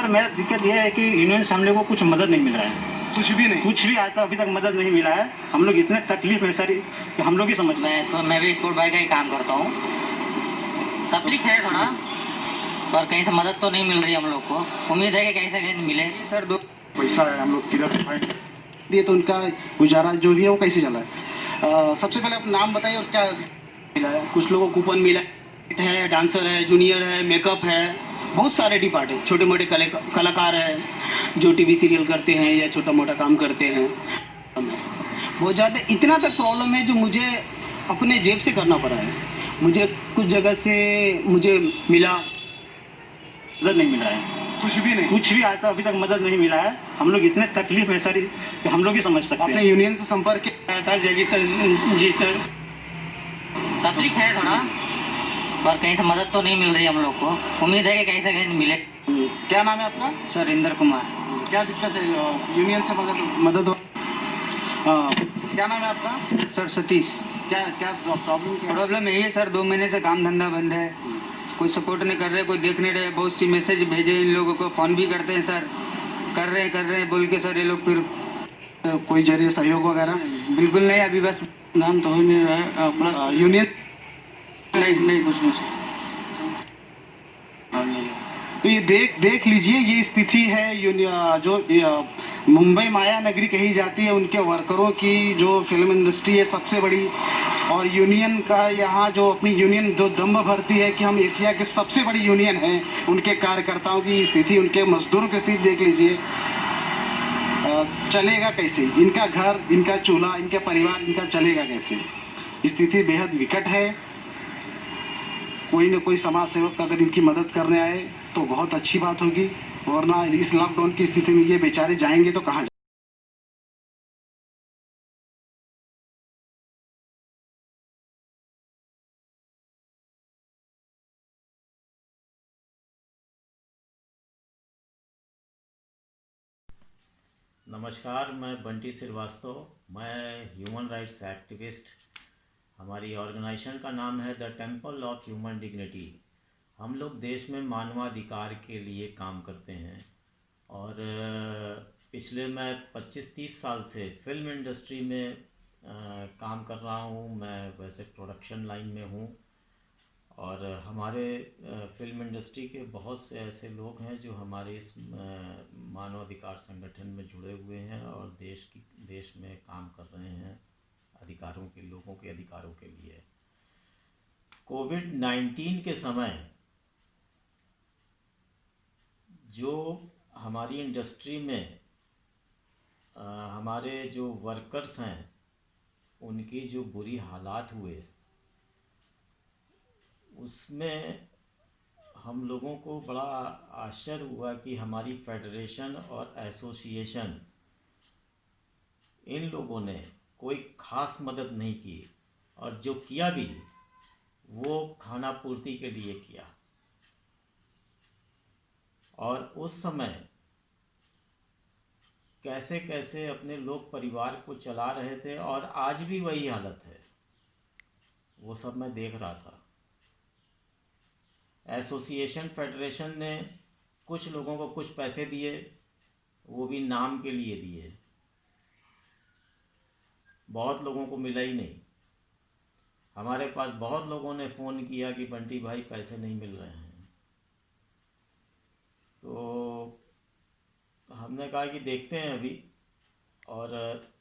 मेरा दिक्कत यह है कि यूनियन से हम लोग को कुछ मदद नहीं मिल रहा है, कुछ भी नहीं। कुछ भी आज तक अभी तक मदद नहीं मिला है। हम लोग इतने तकलीफ में सर कि हम लोग ही समझ। मैं भी स्पोर्ट बाइक का ही काम करता हूँ। तकलीफ है थोड़ा, पर कहीं से मदद तो नहीं मिल रही हम लोग को। उम्मीद है कि कहीं से कहीं मिले। सर दो पैसा है, हम लोग किधर दिए तो उनका गुजारा जो भी है वो कैसे चला है। सबसे पहले आप नाम बताइए और क्या मिला है। कुछ लोगों को कूपन मिला है, डांसर है, जूनियर है, मेकअप है, बहुत सारे डिपार्ट है। छोटे मोटे कलाकार हैं जो टीवी सीरियल करते हैं या छोटा मोटा काम करते हैं। बहुत ज़्यादा इतना तक प्रॉब्लम है जो मुझे अपने जेब से करना पड़ा है। मुझे कुछ जगह से मुझे मिला, मदद नहीं मिल रहा है, कुछ भी नहीं। कुछ भी आज तक अभी तक मदद नहीं मिला है। हम लोग इतने तकलीफ में सर कि हम लोग ही समझ सकते आपने हैं। यूनियन से संपर्क किया था जगी सर जी सर। तकलीफ है थोड़ा, पर कहीं से मदद तो नहीं मिल रही हम लोग को। उम्मीद है कि कहीं से कहीं मिले। क्या नाम है आपका? सर इंदर कुमार। क्या दिक्कत है यूनियन से मदद हो? क्या नाम है आपका? सर सतीश। क्या क्या प्रॉब्लम क्या है? प्रॉब्लम यही है सर, 2 महीने से काम धंधा बंद है, कोई सपोर्ट नहीं कर रहे, कोई देख नहीं रहे। बहुत सी मैसेज भेजे इन लोगों को, फोन भी करते हैं सर, कर रहे हैं बोल के सर ये लोग फिर कोई जरिए सहयोग वगैरह? बिल्कुल नहीं। अभी बस नाम तो हो ही नहीं रहा है। प्लस यूनियन नहीं कुछ नहीं सर। तो ये देख लीजिए, ये स्थिति है जो मुंबई माया नगरी कही जाती है उनके वर्करों की। जो फिल्म इंडस्ट्री है सबसे बड़ी, और यूनियन का यहाँ जो अपनी यूनियन जो दम भरती है कि हम एशिया के सबसे बड़ी यूनियन हैं, उनके कार्यकर्ताओं की स्थिति, उनके मजदूरों की स्थिति देख लीजिए। चलेगा कैसे इनका घर, इनका चूल्हा, इनके परिवार, इनका चलेगा कैसे? स्थिति बेहद विकट है। कोई न कोई समाज सेवक अगर इनकी मदद करने आए तो बहुत अच्छी बात होगी, वरना इस लॉकडाउन की स्थिति में ये बेचारे जाएंगे तो कहाँ? नमस्कार, मैं बंटी श्रीवास्तव। मैं ह्यूमन राइट्स एक्टिविस्ट। हमारी ऑर्गेनाइजेशन का नाम है the temple of human dignity. हम लोग देश में मानवाधिकार के लिए काम करते हैं और पिछले मैं 25-30 साल से फिल्म इंडस्ट्री में काम कर रहा हूँ। मैं वैसे प्रोडक्शन लाइन में हूँ और हमारे फिल्म इंडस्ट्री के बहुत से ऐसे लोग हैं जो हमारे इस मानवाधिकार संगठन में जुड़े हुए हैं और देश में काम कर रहे हैं अधिकारों के, लोगों के अधिकारों के लिए। कोविड-19 के समय जो हमारी इंडस्ट्री में हमारे जो वर्कर्स हैं उनकी जो बुरी हालात हुए, उसमें हम लोगों को बड़ा आश्चर्य हुआ कि हमारी फेडरेशन और एसोसिएशन, इन लोगों ने कोई ख़ास मदद नहीं की और जो किया भी वो खाना पूर्ति के लिए किया। और उस समय कैसे कैसे अपने लोग परिवार को चला रहे थे और आज भी वही हालत है, वो सब मैं देख रहा था। एसोसिएशन फेडरेशन ने कुछ लोगों को कुछ पैसे दिए, वो भी नाम के लिए दिए, बहुत लोगों को मिला ही नहीं। हमारे पास बहुत लोगों ने फ़ोन किया कि बंटी भाई पैसे नहीं मिल रहे हैं। तो हमने कहा कि देखते हैं अभी। और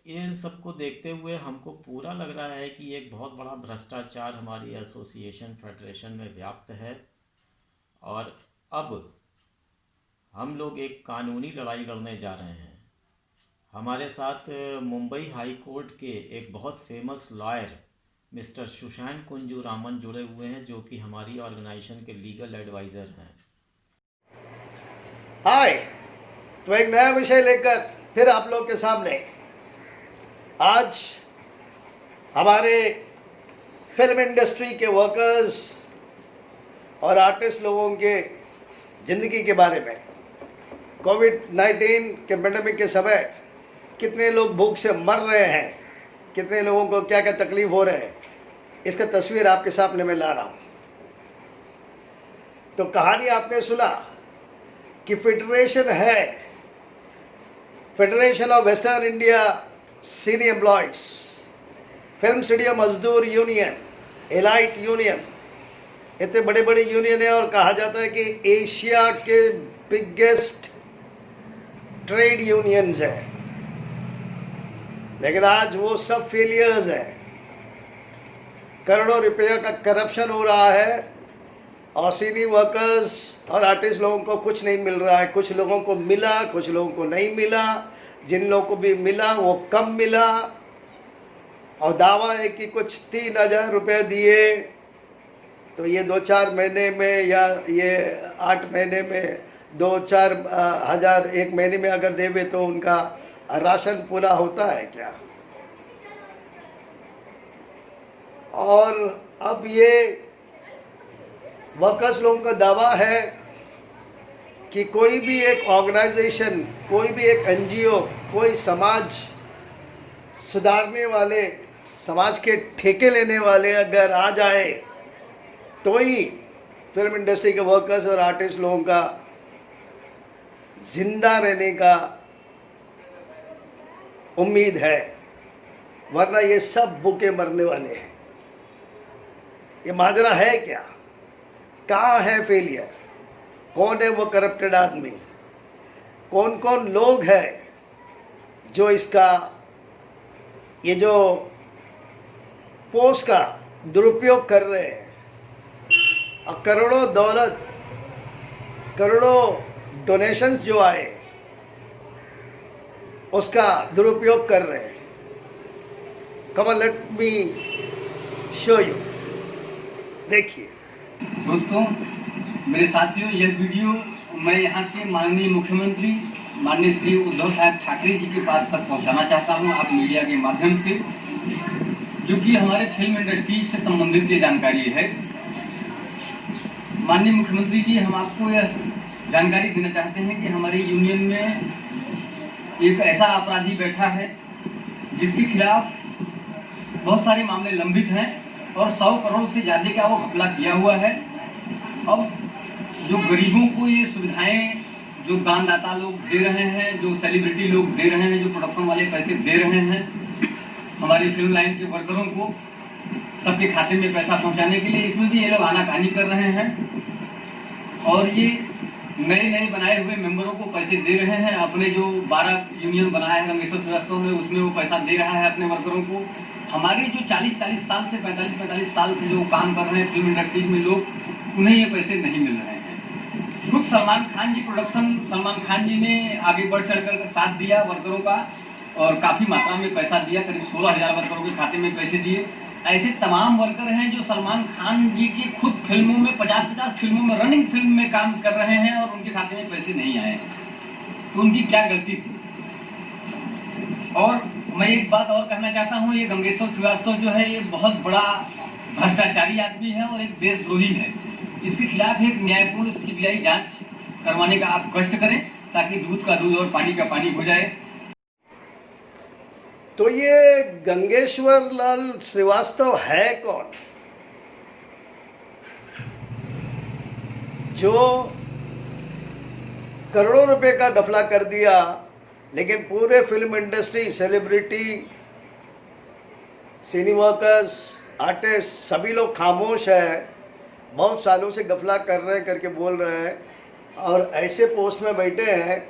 इन सब को देखते हुए हमको पूरा लग रहा है कि एक बहुत बड़ा भ्रष्टाचार हमारी एसोसिएशन फेडरेशन में व्याप्त है और अब हम लोग एक कानूनी लड़ाई लड़ने जा रहे हैं। हमारे साथ मुंबई हाई कोर्ट के एक बहुत famous lawyer mister Sushant Kunju Raman जुड़े हुए हैं, जो कि हमारी ऑर्गेनाइजेशन के लीगल एडवाइज़र हैं। हाय, तो एक नया विषय लेकर फिर आप लोग के सामने आज हमारे फिल्म इंडस्ट्री के वर्कर्स और आर्टिस्ट लोगों के ज़िंदगी के बारे में, कोविड-19 के पेंडेमिक के समय कितने लोग भूख से मर रहे हैं, कितने लोगों को क्या क्या तकलीफ हो रहे हैं, इसका तस्वीर आपके सामने मैं ला रहा हूँ। तो कहानी आपने सुना कि फेडरेशन है, federation of western India senior employees, film studio मजदूर यूनियन, एलाइट यूनियन, इतने बड़े बड़े यूनियन है और कहा जाता है कि एशिया के बिगेस्ट ट्रेड यूनियंस है, लेकिन आज वो सब फेलियर्स है। करोड़ों रुपये का करप्शन हो रहा है और सीनियर वर्कर्स और आर्टिस्ट लोगों को कुछ नहीं मिल रहा है। कुछ लोगों को मिला, कुछ लोगों को नहीं मिला, जिन लोगों को भी मिला वो कम मिला और दावा है कि कुछ 3,000 रुपये दिए तो ये 2-4 महीने में या ये 8 महीने में 2-4 हज़ार एक महीने में अगर देवे तो उनका राशन पूरा होता है क्या? और अब ये वर्कर्स लोगों का दावा है कि कोई भी एक ऑर्गेनाइजेशन, कोई भी एक एनजीओ, कोई समाज सुधारने वाले, समाज के ठेके लेने वाले अगर आ जाए तो ही फिल्म इंडस्ट्री के वर्कर्स और आर्टिस्ट लोगों का जिंदा रहने का उम्मीद है, वरना ये सब भूखे मरने वाले हैं। ये माजरा है क्या? कहाँ है फेलियर? कौन है वो करप्टेड आदमी? कौन कौन लोग हैं जो इसका ये जो पोस्ट का दुरुपयोग कर रहे हैं और करोड़ों दौलत, करोड़ों डोनेशंस जो आए उसका दुरुपयोग कर रहे हैं। Come on, let me show you. देखिए दोस्तों, मेरे साथियों, यह वीडियो मैं यहाँ के माननीय मुख्यमंत्री माननीय श्री उद्धव साहब ठाकरे जी के पास तक पहुँचाना चाहता हूँ आप मीडिया के माध्यम से, क्योंकि हमारे फिल्म इंडस्ट्री से संबंधित ये जानकारी है। माननीय मुख्यमंत्री जी, हम आपको यह जानकारी देना चाहते हैं कि हमारे यूनियन में एक ऐसा अपराधी बैठा है जिसके खिलाफ बहुत सारे मामले लंबित हैं और 100 करोड़ से ज़्यादा का वो घपला किया हुआ है। अब जो गरीबों को ये सुविधाएं जो दानदाता लोग दे रहे हैं, जो सेलिब्रिटी लोग दे रहे हैं, जो प्रोडक्शन वाले पैसे दे रहे हैं हमारी फिल्म लाइन के वर्करों को सबके खाते में पैसा पहुंचाने के लिए, इसमें भी ये लोग आनाकानी कर रहे हैं और ये नए बनाए हुए मेंबरों को पैसे दे रहे हैं। अपने जो 12 यूनियन बनाया है गंगेश्वर श्रीवास्तव में, उसमें वो पैसा दे रहा है अपने वर्करों को। हमारे जो 40-40 साल से 45-45 साल से जो काम कर रहे हैं फिल्म इंडस्ट्री में लोग, उन्हें ये पैसे नहीं मिल रहे हैं। खुद सलमान खान जी प्रोडक्शन, सलमान खान जी ने आगे बढ़ चढ़ कर साथ दिया वर्करों का और काफ़ी मात्रा में पैसा दिया, करीब 16,000 वर्करों के खाते में पैसे दिए। ऐसे तमाम वर्कर हैं जो सलमान खान जी की खुद फिल्मों में 50-50 फिल्मों में, रनिंग फिल्म में काम कर रहे हैं और उनके खाते में पैसे नहीं आए हैं, तो उनकी क्या गलती थी? और मैं एक बात और कहना चाहता हूँ, ये गंगेश्वर श्रीवास्तव जो है ये बहुत बड़ा भ्रष्टाचारी आदमी है और एक देशद्रोही है। इसके खिलाफ एक न्यायपूर्ण सीबीआई जांच करवाने का आप कष्ट करें ताकि दूध का दूध और पानी का पानी हो जाए। तो ये गंगेश्वर लाल श्रीवास्तव है कौन? जो करोड़ों रुपए का घपला कर दिया, लेकिन पूरे फिल्म इंडस्ट्री, सेलिब्रिटी, सिनी वर्कर्स, आर्टिस्ट सभी लोग खामोश है, बहुत सालों से घपला कर रहे हैं करके बोल रहे हैं और ऐसे पोस्ट में बैठे हैं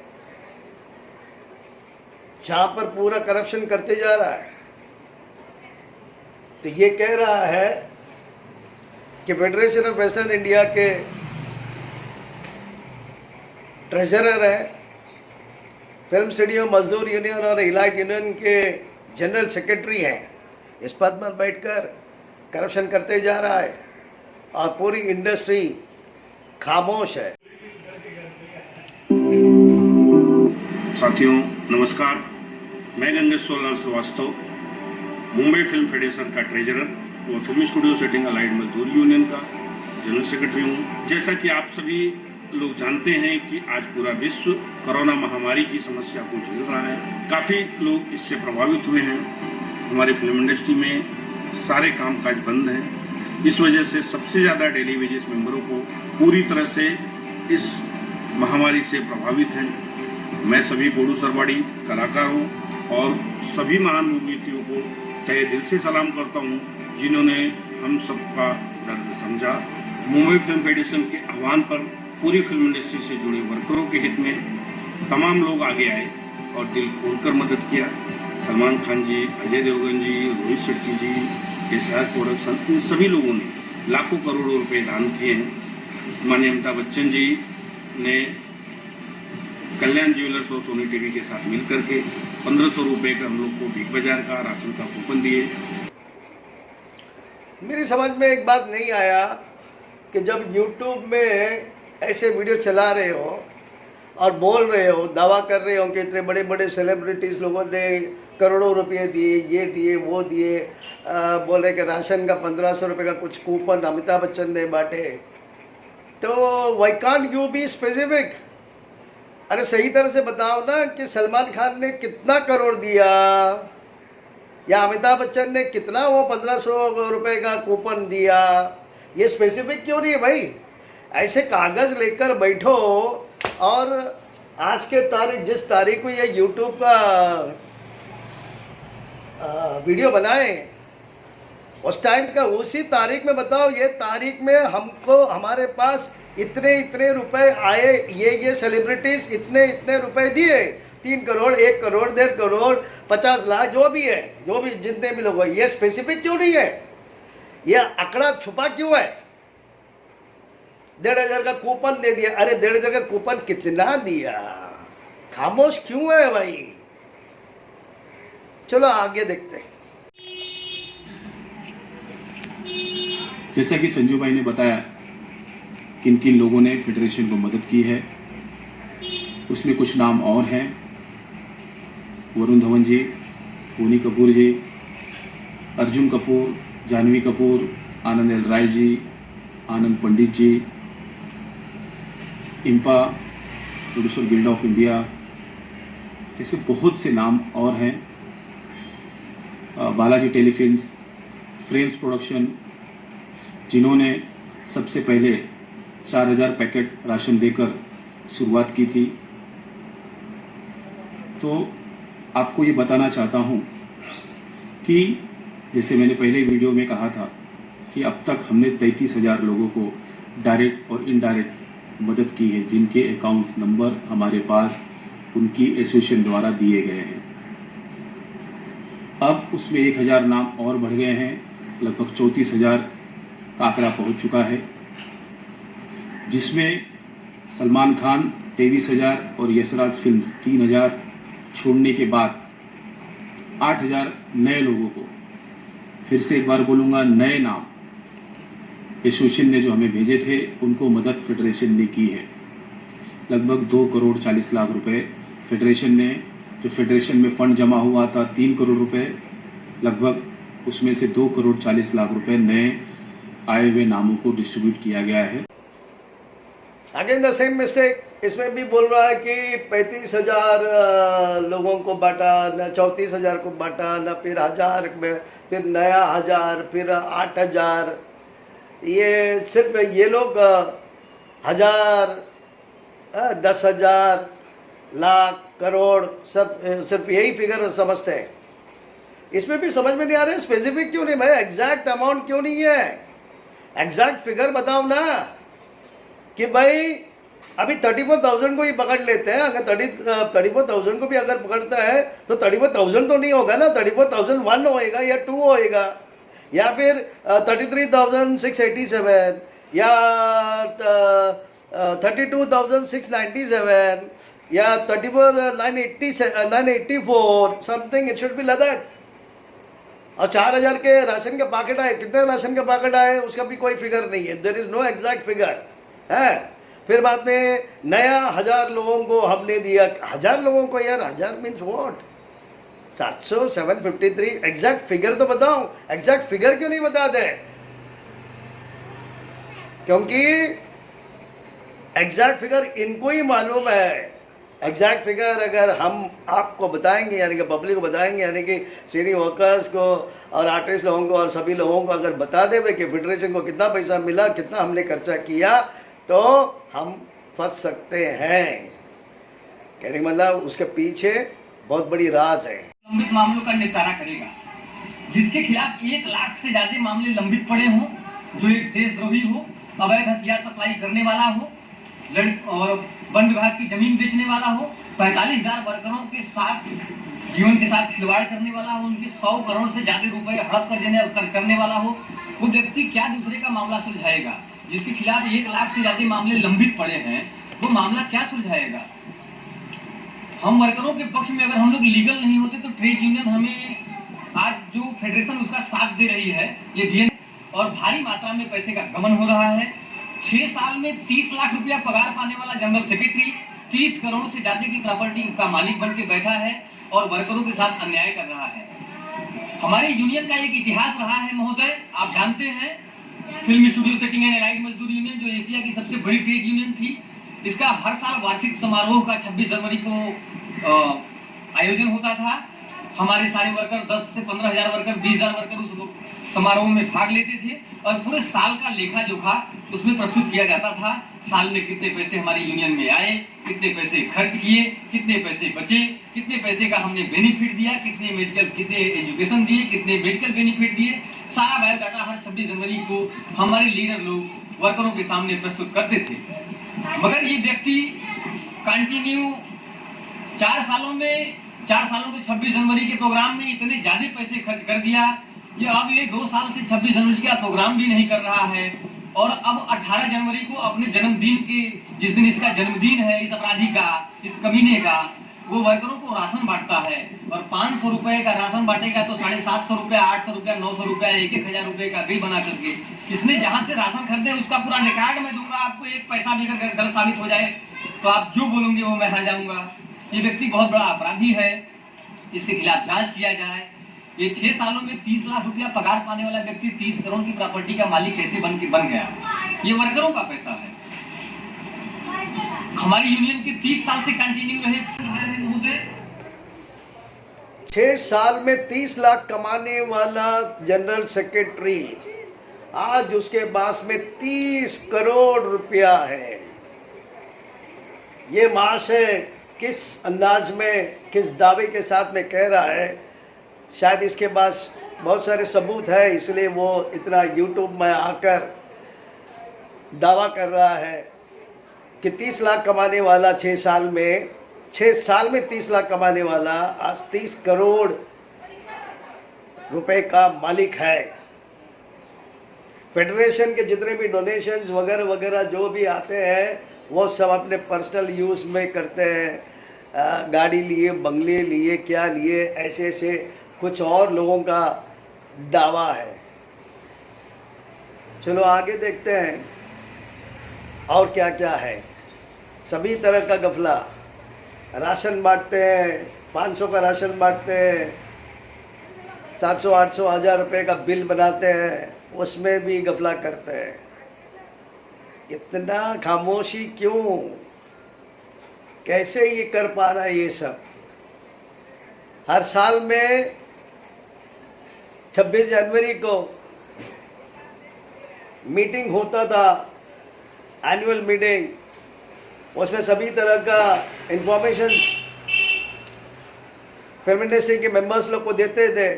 जहाँ पर पूरा करप्शन करते जा रहा है। तो ये कह रहा है कि फेडरेशन ऑफ वेस्टर्न इंडिया के ट्रेजरर है, फिल्म स्टूडियो मजदूर यूनियन और इलाइट यूनियन के जनरल सेक्रेटरी हैं, इस पद पर बैठकर करप्शन करते जा रहा है और पूरी इंडस्ट्री खामोश है। साथियों नमस्कार, मैं गंगेश्वर लाल श्रीवास्तव, मुंबई फिल्म फेडरेशन का ट्रेजरर और फिल्म स्टूडियो सेटिंग अलाइड मजदूर यूनियन का जनरल सेक्रेटरी हूँ। जैसा कि आप सभी लोग जानते हैं कि आज पूरा विश्व कोरोना महामारी की समस्या को झेल रहा है। काफ़ी लोग इससे प्रभावित हुए हैं। हमारी फिल्म इंडस्ट्री में सारे कामकाज बंद हैं। इस वजह से सबसे ज़्यादा डेली वेजेस मेंबरों को पूरी तरह से इस महामारी से प्रभावित हैं। मैं सभी पोडूसरवाड़ी कलाकारों और सभी महानुभूतियों को तहे दिल से सलाम करता हूँ, जिन्होंने हम सबका दर्द समझा। मुंबई फिल्म फेडरेशन के आह्वान पर पूरी फिल्म इंडस्ट्री से जुड़े वर्करों के हित में तमाम लोग आगे आए और दिल खोलकर मदद किया। सलमान खान जी, अजय देवगन जी, रोहित शेट्टी जी, एसआर प्रोडक्शन, इन सभी लोगों ने लाखों करोड़ों रुपए दान किए हैं। माननीय अमिताभ बच्चन जी ने कल्याण ज्वेलर्स और सोनी टीवी के साथ मिलकर के 1500 रुपए का हम लोग को बिग बाजार का राशन का कूपन दिए। मेरी समझ में एक बात नहीं आया कि जब YouTube में ऐसे वीडियो चला रहे हो और बोल रहे हो, दावा कर रहे हो कि इतने बड़े बड़े सेलिब्रिटीज़ लोगों ने करोड़ों रुपए दिए, ये दिए, वो दिए, बोले कि राशन का 1500 रुपये का कुछ कूपन अमिताभ बच्चन ने बांटे, तो why can't you be specific? अरे सही तरह से बताओ ना कि सलमान खान ने कितना करोड़ दिया या अमिताभ बच्चन ने कितना वो 1500 रुपये का कूपन दिया। ये स्पेसिफिक क्यों नहीं है भाई? ऐसे कागज़ लेकर बैठो और आज के तारीख, जिस तारीख को ये यूट्यूब का वीडियो बनाए, उस टाइम का उसी तारीख में बताओ, ये तारीख में हमको हमारे पास इतने इतने रुपए आए, ये सेलिब्रिटीज़ इतने इतने रुपए दिए, 3 करोड़, 1 करोड़, 1.5 करोड़, 50 लाख, जो भी है, जो भी जितने भी लोग हैं, ये स्पेसिफिक क्यों नहीं है? ये आंकड़ा छुपा क्यों है? 1,500 का कूपन दे दिया। अरे 1,500 का कूपन कितना दिया? खामोश क्यों है भाई? चलो आगे देखते हैं। जैसा कि संजू भाई ने बताया किन किन लोगों ने फेडरेशन को मदद की है, उसमें कुछ नाम और हैं। Varun Dhawan ji, Boney Kapoor ji, Arjun Kapoor, Janhvi Kapoor, Anand L Rai ji, Anand Pandit ji, IMPPA, producer guild of India, ऐसे बहुत से नाम और हैं। बालाजी टेलीफिल्म्स, फ्रेम्स प्रोडक्शन, जिन्होंने सबसे पहले 4000 पैकेट राशन देकर शुरुआत की थी। तो आपको ये बताना चाहता हूँ कि जैसे मैंने पहले वीडियो में कहा था कि अब तक हमने 33,000 लोगों को डायरेक्ट और इनडायरेक्ट मदद की है, जिनके अकाउंट्स नंबर हमारे पास उनकी एसोसिएशन द्वारा दिए गए हैं। अब उसमें 1000 नाम और बढ़ गए हैं, लगभग 34,000 का आंकड़ा पहुँच चुका है, जिसमें सलमान खान 23,000 और यशराज फिल्म्स 3,000 छोड़ने के बाद 8,000 नए लोगों को, फिर से एक बार बोलूँगा, नए नाम एसोसिएशन ने जो हमें भेजे थे उनको मदद फेडरेशन ने की है। लगभग 2 करोड़ 40 लाख रुपए फेडरेशन ने, जो फेडरेशन में फंड जमा हुआ था 3 करोड़ रुपए, लगभग उसमें से 2 करोड़ 40 लाख रुपए नए आए हुए नामों को डिस्ट्रीब्यूट किया गया है। अगेन द सेम मिस्टेक, इसमें भी बोल रहा है कि 35,000 लोगों को बांटा, न 34,000 को बांटा, न फिर 1000 में, फिर नया 1000, फिर 8,000। ये सिर्फ ये लोग 1000, 10,000, लाख, करोड़, सब सिर्फ यही फिगर समझते हैं। इसमें भी समझ में नहीं आ रहा है स्पेसिफिक क्यों नहीं भाई, एग्जैक्ट अमाउंट क्यों नहीं है? एग्जैक्ट फिगर बताओ ना कि भाई अभी 34,000 को ही पकड़ लेते हैं। अगर 34,000 को भी अगर पकड़ता है तो 34,000 तो नहीं होगा ना, 34,001 होएगा या 2 होएगा, या फिर 33,687 या 32,697 या 34,984 something, it should be like that. और 4,000 के राशन के पैकेट आए, कितने राशन के पैकेट आए उसका भी कोई फिगर नहीं है, there is no exact figure है। फिर बाद में नया 1000 लोगों को हमने दिया। 1000 लोगों को यार, 1000 मीन्स व्हाट, 700, 753, एग्जैक्ट फिगर तो बताओ। एग्जैक्ट फिगर क्यों नहीं बताते? क्योंकि एग्जैक्ट फिगर इनको ही मालूम है। एग्जैक्ट फिगर अगर हम आपको बताएंगे, यानी कि पब्लिक को बताएंगे, यानी कि सीनियर वर्कर्स को और आर्टिस्ट लोगों को और सभी लोगों को अगर बता देवे कि फेडरेशन को कितना पैसा मिला, कितना हमने खर्चा किया, तो हम फंस सकते हैं। कहने का मतलब उसके पीछे बहुत बड़ी राज है। लंबित मामलों का निपटारा करेगा, जिसके खिलाफ 1 लाख से ज्यादा मामले लंबित पड़े हों, जो एक देशद्रोही हो, अवैध हथियार सप्लाई करने वाला हो, और वन विभाग की जमीन बेचने वाला हो, 45,000 वर्करों के साथ जीवन के साथ खिलवाड़ करने वाला हो, उनके 100 करोड़ से ज्यादा रुपए हड़प करने वाला हो, वो व्यक्ति क्या दूसरे का मामला सुलझाएगा? जिसके खिलाफ 1 लाख से ज्यादा मामले लंबित पड़े हैं, वो मामला क्या सुलझाएगा? हम वर्करों के पक्ष में अगर हम लोग लीगल नहीं होते तो ट्रेड यूनियन हमें आज जो फेडरेशन उसका साथ दे रही है, ये डीएन और भारी मात्रा में पैसे का गमन हो रहा है। 6 साल में 30 लाख रुपया पगार पाने वाला जनरल सेक्रेटरी 30 करोड़ से ज्यादा की प्रॉपर्टी का मालिक बन के बैठा है और वर्करों के साथ अन्याय कर रहा है। हमारे यूनियन का एक इतिहास रहा है महोदय, आप जानते हैं, film studio setting and allied मजदूर यूनियन जो एशिया की सबसे बड़ी ट्रेड यूनियन थी, इसका हर साल वार्षिक समारोह का 26 जनवरी को आयोजन होता था। हमारे सारे वर्कर 10 से 15,000 वर्कर, 20,000 वर्कर उस समारोह में भाग लेते थे और पूरे साल का लेखा जोखा उसमें प्रस्तुत किया जाता था। साल में कितने पैसे हमारी यूनियन में आए, कितने पैसे खर्च किए, कितने पैसे बचे, कितने पैसे का हमने बेनिफिट दिया, कितने एजुकेशन दिए, कितने मेडिकल बेनिफिट दिए, सारा बायोडाटा हर 26 जनवरी को हमारे लीडर लोग वर्करों के सामने प्रस्तुत करते थे। मगर ये व्यक्ति कंटिन्यू 4 सालों के 26 जनवरी के प्रोग्राम में इतने ज्यादा पैसे खर्च कर दिया कि अब ये 2 साल से 26 जनवरी का प्रोग्राम भी नहीं कर रहा है और अब 18 जनवरी को अपने जन्मदिन के, जिस दिन इसका जन्मदिन है इस अपराधी का, इस कमीने का, वो वर्करों को राशन बांटता है और 500 रुपए का राशन बांटेगा तो 750 रुपया, 800 रुपया, 900 रुपया, 1,000 रुपए का बिल बना करके इसने जहां से राशन खरीदे उसका पूरा रिकॉर्ड मैं दूंगा आपको। एक पैसा भी अगर गलत साबित हो जाए तो आप जो बोलोगे वो मैं हर जाऊंगा। ये व्यक्ति बहुत बड़ा अपराधी है, इसके खिलाफ जांच किया जाए। ये 6 सालों में 30 लाख रुपया पगार पाने वाला व्यक्ति 30 करोड़ की प्रॉपर्टी का मालिक कैसे बन गया? ये वर्करों का पैसा है। हमारी यूनियन के 30 साल से कंटिन्यू रहे। 6 साल में 30 लाख कमाने वाला जनरल सेक्रेटरी आज उसके पास में 30 करोड़ रुपया है। ये महाशय किस अंदाज में, किस दावे के साथ में कह रहा है, शायद इसके पास बहुत सारे सबूत है, इसलिए वो इतना यूट्यूब में आकर दावा कर रहा है कि 30 लाख कमाने वाला 6 साल में 30 लाख कमाने वाला आज 30 करोड़ रुपए का मालिक है। फेडरेशन के जितने भी डोनेशंस वगैरह वगैरह जो भी आते हैं वो सब अपने पर्सनल यूज़ में करते हैं। गाड़ी लिए, बंगले लिए, क्या लिए, ऐसे कुछ और लोगों का दावा है। चलो आगे देखते हैं और क्या क्या है। सभी तरह का गफला, राशन बांटते हैं, 500 का राशन बांटते हैं, 700, 800, 1000 रुपये का बिल बनाते हैं, उसमें भी गफला करते हैं। इतना खामोशी क्यों? कैसे ये कर पा रहा है ये सब? हर साल में 26 जनवरी को मीटिंग होता था, एनुअल मीटिंग, उसमें सभी तरह का इंफॉर्मेशन फिल्म इंडस्ट्री के मेंबर्स लोग को देते थे।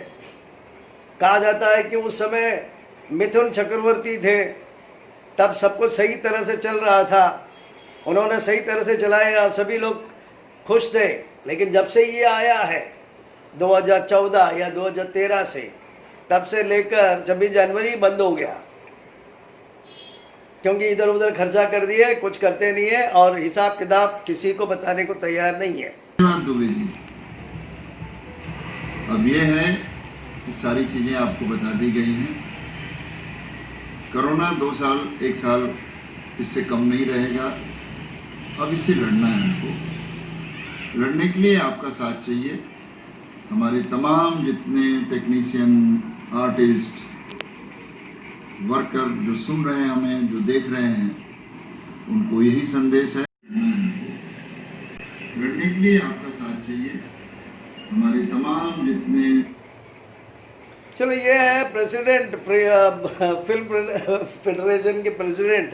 कहा जाता है कि उस समय मिथुन चक्रवर्ती थे, तब सब कुछ सही तरह से चल रहा था, उन्होंने सही तरह से चलाया और सभी लोग खुश थे। लेकिन जब से ये आया है 2014 या 2013 से, तब से लेकर 26 जनवरी बंद हो गया, क्योंकि इधर उधर खर्चा कर दिए, कुछ करते नहीं है और हिसाब किताब किसी को बताने को तैयार नहीं है। दुबे जी, अब ये है कि सारी चीज़ें आपको बता दी गई हैं। कोरोना 2 साल 1 साल इससे कम नहीं रहेगा। अब इससे लड़ना है हमको। लड़ने के लिए आपका साथ चाहिए। हमारे तमाम जितने टेक्नीशियन, आर्टिस्ट, वर्कर जो सुन रहे हैं हमें, जो देख रहे हैं, उनको यही संदेश है, लड़ने के लिए आपका साथ चाहिए। हमारे तमाम जितने, चलो ये है प्रेसिडेंट, फिल्म फेडरेशन के प्रेसिडेंट।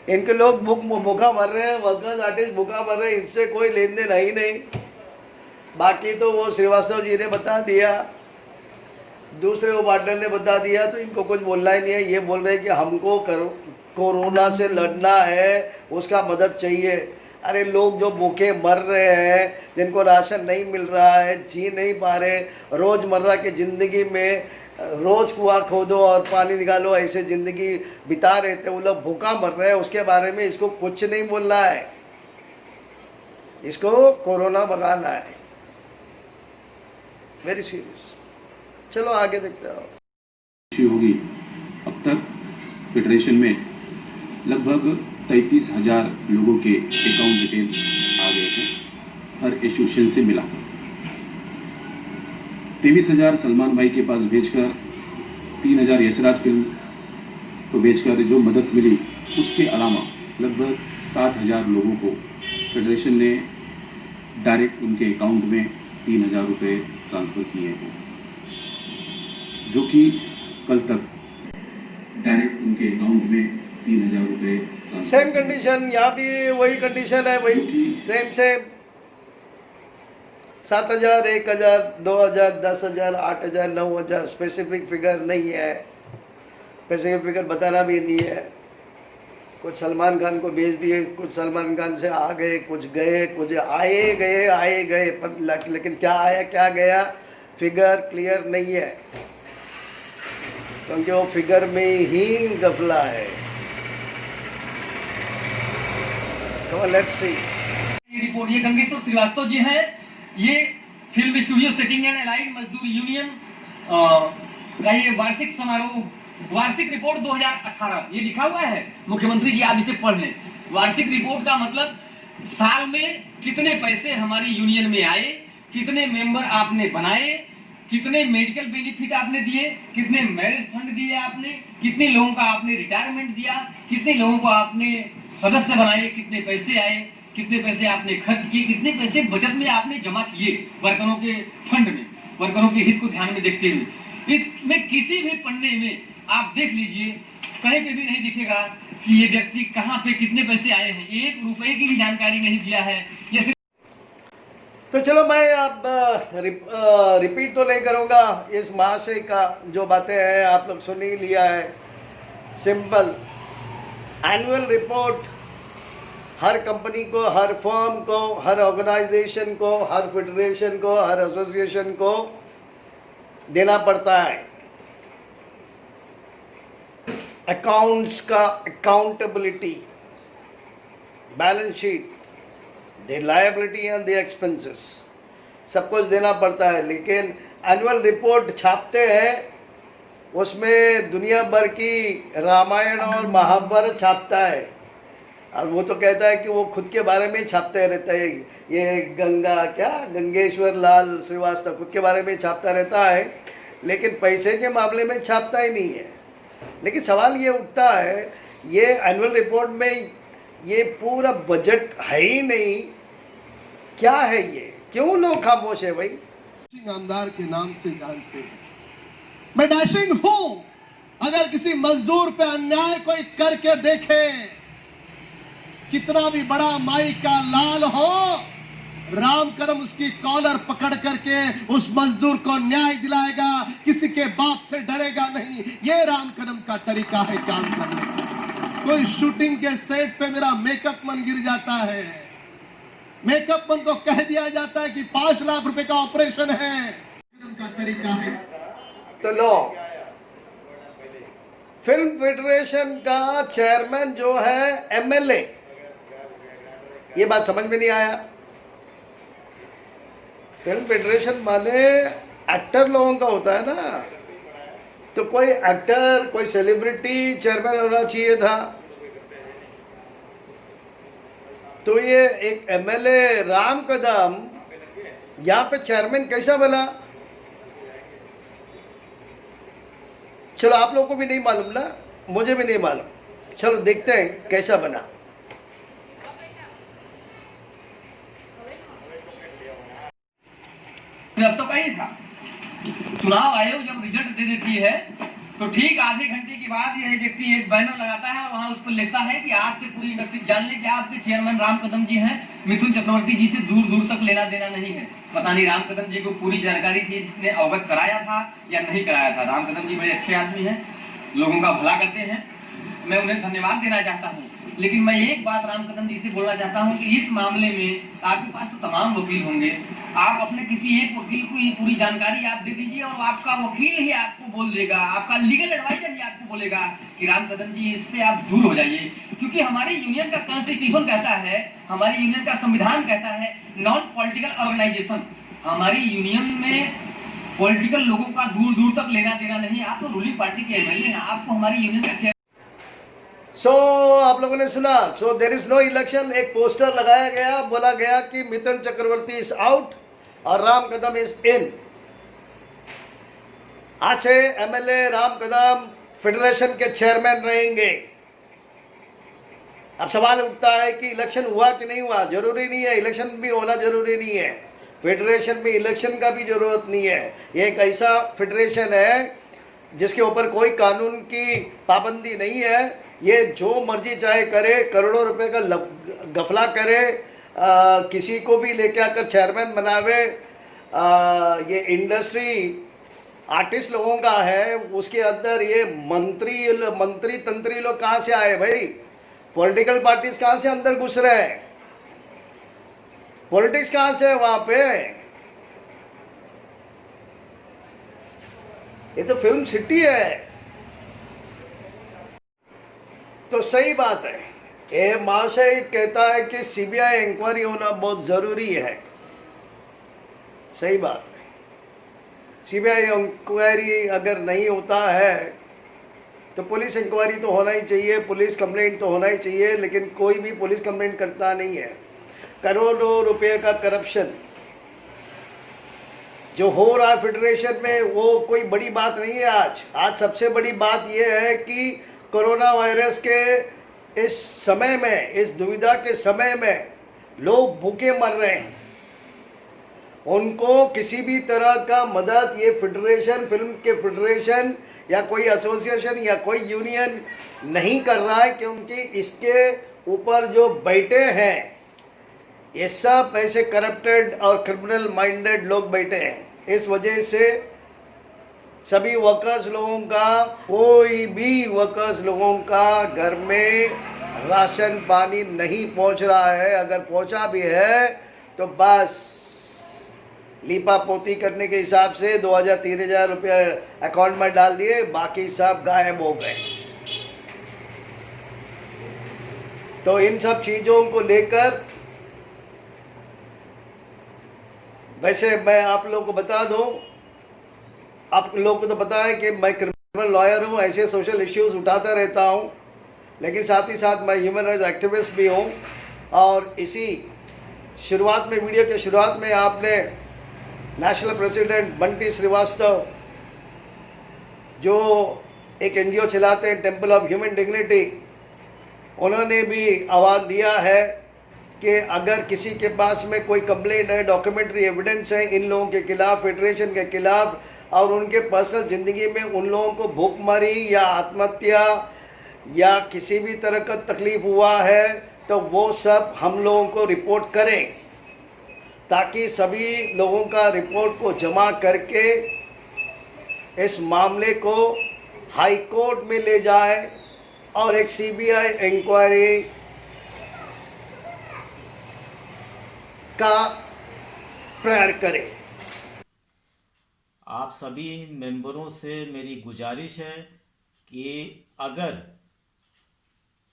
इनके लोग भूखा मर रहे हैं, वर्कर्स आर्टिस्ट भूखा मर रहे हैं, इनसे कोई लेन देन है ही नहीं। बाकी तो वो श्रीवास्तव जी ने बता दिया, दूसरे वो पार्टनर ने बता दिया, तो इनको कुछ बोलना ही नहीं है। ये बोल रहे हैं कि हमको कोरोना से लड़ना है, उसका मदद चाहिए। अरे लोग जो भूखे मर रहे हैं, जिनको राशन नहीं मिल रहा है, जी नहीं पा रहे, रोज़मर्रा की ज़िंदगी में रोज़ कुआं खोदो और पानी निकालो, ऐसे ज़िंदगी बिता रहे थे, वो लोग भूखा मर रहे हैं, उसके बारे में इसको कुछ नहीं बोलना है। इसको कोरोना भगाना है, वेरी सीरियस। चलो आगे देखते हो। होगी। अब तक फेडरेशन में लगभग 33,000 लोगों के अकाउंट डिटेल आ गए हैं हर एसोसिएशन से मिला। 23,000 सलमान भाई के पास भेजकर 3,000 यशराज फिल्म को भेजकर जो मदद मिली, उसके अलावा लगभग 7,000 लोगों को फेडरेशन ने डायरेक्ट उनके अकाउंट में 3,000 रुपये ट्रांसफ़र किए हैं, जो कि कल तक डायरेक्ट उनके अकाउंट में 3,000 रुपये। सेम कंडीशन यहाँ भी वही कंडीशन है, वही सेम 7,000, 1,000, 2,000, 10,000, 8,000, 9,000, स्पेसिफिक फिगर नहीं है, स्पेसिफिक फिगर बताना भी नहीं है। कुछ सलमान खान को भेज दिए, कुछ सलमान खान से आ गए, कुछ गए, कुछ आए गए, पर लेकिन क्या आया क्या गया फिगर क्लियर नहीं है, क्योंकि वो फिगर में ही गफला है। तो लेट्स सी। ये रिपोर्ट, ये गंगेश्वर श्रीवास्तव जी हैं, ये film studio setting and allied मजदूर यूनियन का ये वार्षिक समारोह, वार्षिक रिपोर्ट 2018 ये लिखा हुआ है। मुख्यमंत्री जी आप इसे पढ़ लें। वार्षिक रिपोर्ट का मतलब साल में कितने पैसे हमारी यूनियन में आए, कितने मेंबर आपने बनाए, कितने मेडिकल बेनिफिट आपने दिए, कितने मैरिज फंड दिए आपने, कितने लोगों का आपने रिटायरमेंट दिया, कितने लोगों को आपने सदस्य बनाए, कितने पैसे आए, कितने पैसे आपने खर्च किए, कितने पैसे बचत में आपने जमा किए वर्करों के फंड में, वर्करों के हित को ध्यान में देखते हुए। इसमें किसी भी पन्ने में आप देख लीजिए, कहीं पे भी नहीं दिखेगा कि ये व्यक्ति कहाँ पे कितने पैसे आए हैं, 1 रुपए की भी जानकारी नहीं दिया है। ये तो चलो मैं अब रिपीट तो नहीं करूँगा, इस महाशय का जो बातें हैं आप लोग सुन ही लिया है। सिंपल एनुअल रिपोर्ट हर कंपनी को, हर फर्म को, हर ऑर्गेनाइजेशन को, हर फेडरेशन को, हर एसोसिएशन को देना पड़ता है। अकाउंट्स का accountability, balance sheet, the liability and the expenses, सब कुछ देना पड़ता है। लेकिन एनुअल रिपोर्ट छापते हैं, उसमें दुनिया भर की रामायण और महाभारत छापता है, और वो तो कहता है कि वो खुद के बारे में छापते रहता है। ये गंगेश्वर लाल श्रीवास्तव खुद के बारे में छापता रहता है, लेकिन पैसे के मामले में छापता ही नहीं है। लेकिन सवाल ये उठता है, ये एनुअल रिपोर्ट में ये पूरा बजट है ही नहीं, क्या है ये, क्यों लोग खामोश है भाई? ईमानदार के नाम से जानते हैं। मैं डैशिंग हूं, अगर किसी मजदूर पे अन्याय कोई करके देखे, कितना भी बड़ा माई का लाल हो, राम करम उसकी कॉलर पकड़ करके उस मजदूर को न्याय दिलाएगा, किसी के बाप से डरेगा नहीं। ये राम करम का तरीका है काम करने का। कोई शूटिंग के सेट पे मेरा मेकअप मन गिर जाता है, मेकअप मन को कह दिया जाता है कि 5 लाख रुपए का ऑपरेशन है, का तरीका है। तो लो, फिल्म फेडरेशन का चेयरमैन जो है एमएलए, ये बात समझ में नहीं आया। फिल्म फेडरेशन माने एक्टर लोगों का होता है ना, तो कोई एक्टर, कोई सेलिब्रिटी चेयरमैन होना चाहिए था। तो ये एक एमएलए राम कदम यहाँ पे चेयरमैन कैसा बना? चलो आप लोगों को भी नहीं मालूम ना, मुझे भी नहीं मालूम। चलो देखते हैं कैसा बना। तो का ही था। चुनाव आयोग जब रिजल्ट दे देती है तो ठीक आधे घंटे के बाद यह व्यक्ति एक बैनर लगाता है और वहां उस पर लिखता है कि आज से पूरी इंडस्ट्री जान ले कि आपके चेयरमैन राम कदम जी हैं, मिथुन चक्रवर्ती जी से दूर दूर तक लेना देना नहीं है। पता नहीं राम कदम जी को पूरी जानकारी से इसने अवगत कराया था या नहीं कराया था। राम कदम जी बड़े अच्छे आदमी हैं, लोगों का भला करते हैं, मैं उन्हें धन्यवाद देना चाहता हूँ। लेकिन मैं एक बात राम कदम जी से बोलना चाहता हूँ कि इस मामले में आपके पास तो तमाम वकील होंगे, आप अपने किसी एक वकील को ये पूरी जानकारी आप दे दीजिए और आपका वकील ही आपको बोल देगा, आपका लीगल एडवाइजर ही आपको बोलेगा कि राम कदम जी इससे आप दूर हो जाइए। क्योंकि हमारी यूनियन का कॉन्स्टिट्यूशन कहता है, हमारी यूनियन का संविधान कहता है नॉन पॉलिटिकल ऑर्गेनाइजेशन। हमारी यूनियन में पॉलिटिकल लोगों का दूर दूर तक लेना देना नहीं। आप तो रूलिंग पार्टी के एमएलए हैं, आपको हमारी यूनियन का आप लोगों ने सुना। So there is no election. एक पोस्टर लगाया गया, बोला गया कि मिथुन चक्रवर्ती इज आउट और राम कदम इज इन। आज से एमएलए राम कदम फेडरेशन के चेयरमैन रहेंगे। अब सवाल उठता है कि इलेक्शन हुआ कि नहीं हुआ। जरूरी नहीं है, इलेक्शन भी होना जरूरी नहीं है। फेडरेशन में इलेक्शन का भी जरूरत नहीं है। ये एक ऐसा फेडरेशन है जिसके ऊपर कोई कानून की पाबंदी नहीं है। ये जो मर्जी चाहे करे, करोड़ों रुपए का गफला करे, किसी को भी लेके आकर चेयरमैन बनावे। ये इंडस्ट्री आर्टिस्ट लोगों का है, उसके अंदर ये मंत्री तंत्री लोग कहाँ से आए भाई? पॉलिटिकल पार्टीज कहाँ से अंदर घुस रहे हैं? पॉलिटिक्स कहाँ से है वहां पे? ये तो फिल्म सिटी है। तो सही बात है, ये महाशय कहता है कि सीबीआई इंक्वायरी होना बहुत जरूरी है। सही बात है, सीबीआई इंक्वायरी अगर नहीं होता है तो पुलिस इंक्वायरी तो होना ही चाहिए, पुलिस कंप्लेंट तो होना ही चाहिए। लेकिन कोई भी पुलिस कंप्लेंट करता नहीं है। करोड़ों रुपए का करप्शन जो हो रहा है फेडरेशन में, वो कोई बड़ी बात नहीं है। आज सबसे बड़ी बात यह है कि कोरोना वायरस के इस समय में, इस दुविधा के समय में लोग भूखे मर रहे हैं। उनको किसी भी तरह का मदद ये फेडरेशन, फिल्म के फेडरेशन या कोई एसोसिएशन या कोई यूनियन नहीं कर रहा है, क्योंकि इसके ऊपर जो बैठे हैं ये सब ऐसे करप्टेड और क्रिमिनल माइंडेड लोग बैठे हैं। इस वजह से सभी वर्कर्स लोगों का, कोई भी वर्कर्स लोगों का घर में राशन पानी नहीं पहुंच रहा है। अगर पहुंचा भी है तो बस लीपा पोती करने के हिसाब से 2000-3000 रुपया अकाउंट में डाल दिए, बाकी सब गायब हो गए। तो इन सब चीज़ों को लेकर, वैसे मैं आप लोगों को बता दूं, आप लोगों को तो पता है कि मैं क्रिमिनल लॉयर हूँ, ऐसे सोशल इश्यूज उठाता रहता हूँ, लेकिन साथ ही साथ मैं ह्यूमन राइट्स एक्टिविस्ट भी हूँ। और इसी शुरुआत में, वीडियो के शुरुआत में आपने नेशनल प्रेसिडेंट बंटी श्रीवास्तव जो एक एनजीओ चलाते हैं टेम्पल ऑफ ह्यूमन डिग्निटी, उन्होंने भी आवाज़ दिया है कि अगर किसी के पास में कोई कंप्लेंट है, डॉक्यूमेंट्री एविडेंस है इन लोगों के खिलाफ, फेडरेशन के खिलाफ, और उनके पर्सनल ज़िंदगी में उन लोगों को भूखमरी या आत्महत्या या किसी भी तरह का तकलीफ़ हुआ है, तो वो सब हम लोगों को रिपोर्ट करें, ताकि सभी लोगों का रिपोर्ट को जमा करके इस मामले को हाई कोर्ट में ले जाए और एक सीबीआई इंक्वायरी का प्रयास करें। आप सभी मेंबरों से मेरी गुजारिश है कि अगर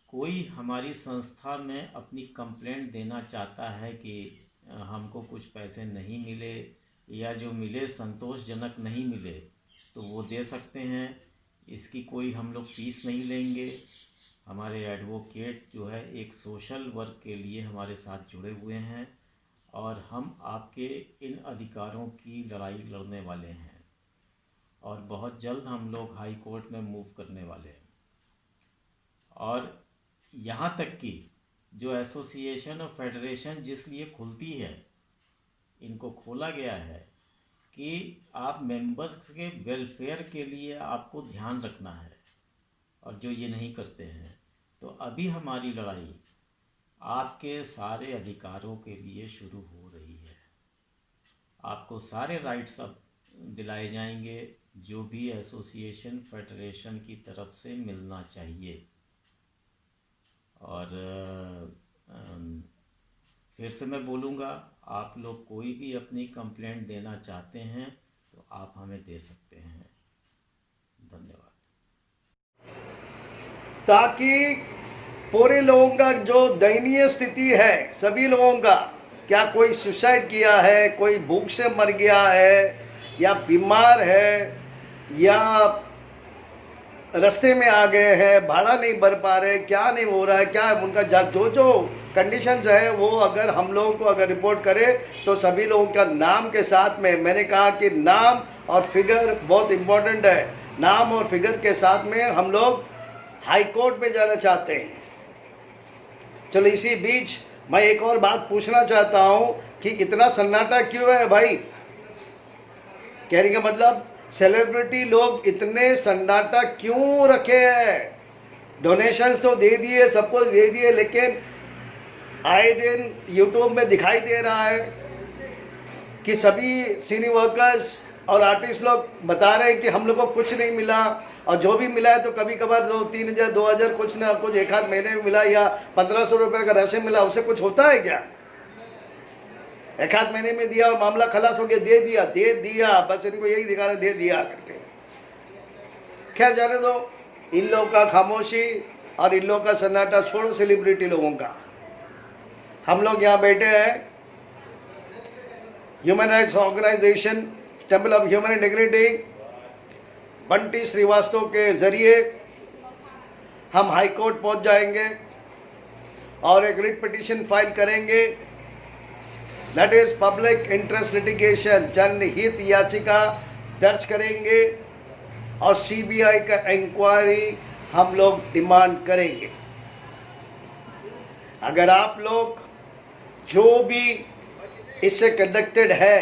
कोई हमारी संस्था में अपनी कंप्लेंट देना चाहता है कि हमको कुछ पैसे नहीं मिले या जो मिले संतोषजनक नहीं मिले, तो वो दे सकते हैं। इसकी कोई हम लोग फीस नहीं लेंगे। हमारे एडवोकेट जो है एक सोशल वर्क के लिए हमारे साथ जुड़े हुए हैं और हम आपके इन अधिकारों की लड़ाई लड़ने वाले हैं और बहुत जल्द हम लोग हाई कोर्ट में मूव करने वाले हैं। और यहाँ तक कि जो एसोसिएशन और फेडरेशन जिस लिए खुलती है, इनको खोला गया है कि आप मेंबर्स के वेलफेयर के लिए आपको ध्यान रखना है, और जो ये नहीं करते हैं, तो अभी हमारी लड़ाई आपके सारे अधिकारों के लिए शुरू हो रही है। आपको सारे राइट्स अब दिलाए जाएंगे जो भी एसोसिएशन फेडरेशन की तरफ से मिलना चाहिए। और फिर से मैं बोलूँगा, आप लोग कोई भी अपनी कंप्लेंट देना चाहते हैं तो आप हमें दे सकते हैं। धन्यवाद। ताकि पूरे लोगों का जो दयनीय स्थिति है, सभी लोगों का, क्या कोई सुसाइड किया है, कोई भूख से मर गया है, या बीमार है, या रास्ते में आ गए हैं, भाड़ा नहीं भर पा रहे, क्या नहीं हो रहा है, क्या उनका जो कंडीशंस है वो अगर हम लोगों को अगर रिपोर्ट करे तो सभी लोगों का नाम के साथ में, मैंने कहा कि नाम और फिगर बहुत इम्पोर्टेंट है, नाम और फिगर के साथ में हम लोग हाई कोर्ट में जाना चाहते हैं। चलो इसी बीच मैं एक और बात पूछना चाहता हूं कि इतना सन्नाटा क्यों है भाई? कहने का मतलब सेलिब्रिटी लोग इतने सन्नाटा क्यों रखे हैं? डोनेशंस तो दे दिए, सबको दे दिए, लेकिन आए दिन यूट्यूब में दिखाई दे रहा है कि सभी सिनी वर्कर्स और आर्टिस्ट लोग बता रहे हैं कि हम लोग को कुछ नहीं मिला, और जो भी मिला है तो कभी कभार 3,000 2,000 कुछ ना कुछ एक आध महीने में मिला, या 1,500 रुपये का राशन मिला, उससे कुछ होता है क्या? एक आध महीने में दिया और मामला खलास हो गया, दे दिया, बस इनको यही दिखाना, दे दिया करके। खैर जाने दो, इन लोगों का खामोशी और इन लोगों का सन्नाटा छोड़ो, सेलिब्रिटी लोगों का। हम लोग यहाँ बैठे हैं, human rights organisation temple of human dignity Bunty Srivastava के जरिए हम हाई कोर्ट पहुँच जाएंगे और एक रिट पिटीशन फाइल करेंगे, that is public interest litigation, जनहित याचिका दर्ज करेंगे और सीबीआई का इंक्वायरी हम लोग डिमांड करेंगे। अगर आप लोग जो भी इससे कनेक्टेड है,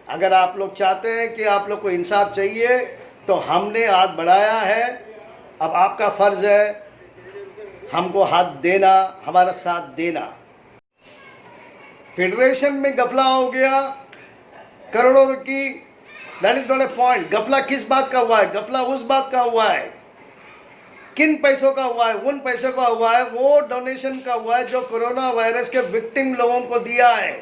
अगर आप लोग चाहते हैं कि आप लोग को इंसाफ चाहिए, तो हमने हाथ बढ़ाया है, अब आपका फर्ज है हमको हाथ देना, हमारा साथ देना। फेडरेशन में गफला हो गया करोड़ों की, that is not a point. गफला किस बात का हुआ है? गफला उस बात का हुआ है, किन पैसों का हुआ है? उन पैसों का हुआ है, वो डोनेशन का हुआ है जो कोरोना वायरस के विक्टिम लोगों को दिया है।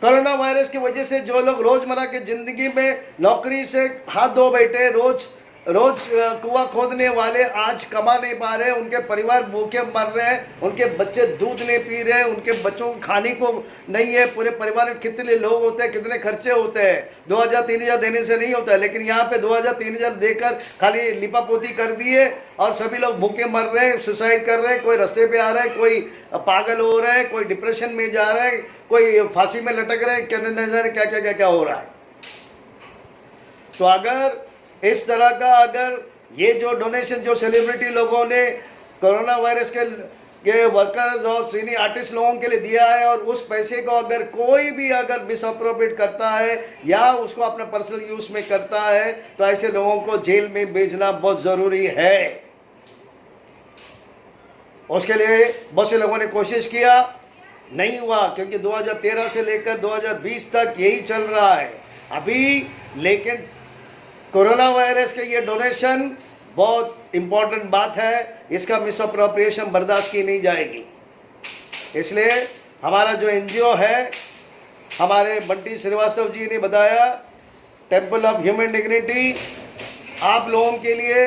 कोरोना वायरस की वजह से जो लोग रोजमर्रा की जिंदगी में नौकरी से हाथ धो बैठे, रोज कुआं खोदने वाले आज कमा नहीं पा रहे, उनके परिवार भूखे मर रहे हैं, उनके बच्चे दूध नहीं पी रहे हैं, उनके बच्चों को खाने को नहीं है, पूरे परिवार में कितने लोग होते हैं, कितने खर्चे होते हैं। 2,000-3,000 देने से नहीं होता है, लेकिन यहाँ पे 2,000-3,000 देकर खाली लिपापोती कर दिए और सभी लोग भूखे मर रहे हैं, सुसाइड कर रहे हैं, कोई रास्ते पे आ रहा है, कोई पागल हो रहा है, कोई डिप्रेशन में जा रहा है, कोई फांसी में लटक रहे हैं, क्या हो रहा है। तो अगर इस तरह का, अगर ये जो डोनेशन जो सेलिब्रिटी लोगों ने कोरोना वायरस के वर्कर्स और सिनी आर्टिस्ट लोगों के लिए दिया है, और उस पैसे को अगर कोई भी अगर मिसअप्रोप्रिएट करता है या उसको अपना पर्सनल यूज में करता है, तो ऐसे लोगों को जेल में भेजना बहुत ज़रूरी है। उसके लिए बहुत से लोगों ने कोशिश किया, नहीं हुआ, क्योंकि 2013 से लेकर 2020 तक यही चल रहा है अभी। लेकिन कोरोना वायरस के ये डोनेशन बहुत इम्पोर्टेंट बात है, इसका मिसअप्रोप्रिएशन बर्दाश्त की नहीं जाएगी। इसलिए हमारा जो एनजीओ है, हमारे बंटी श्रीवास्तव जी ने बताया, टेम्पल ऑफ ह्यूमन डिग्निटी, आप लोगों के लिए,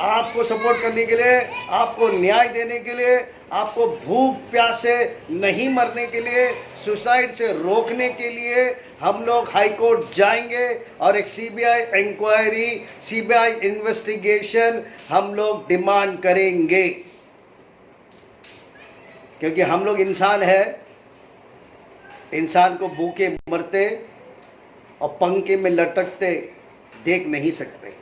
आपको सपोर्ट करने के लिए, आपको न्याय देने के लिए, आपको भूख प्यास से नहीं मरने के लिए, सुसाइड से रोकने के लिए हम लोग हाई कोर्ट जाएंगे और एक सीबीआई इंक्वायरी, सीबीआई इन्वेस्टिगेशन हम लोग डिमांड करेंगे, क्योंकि हम लोग इंसान है, इंसान को भूखे मरते और पंखे में लटकते देख नहीं सकते।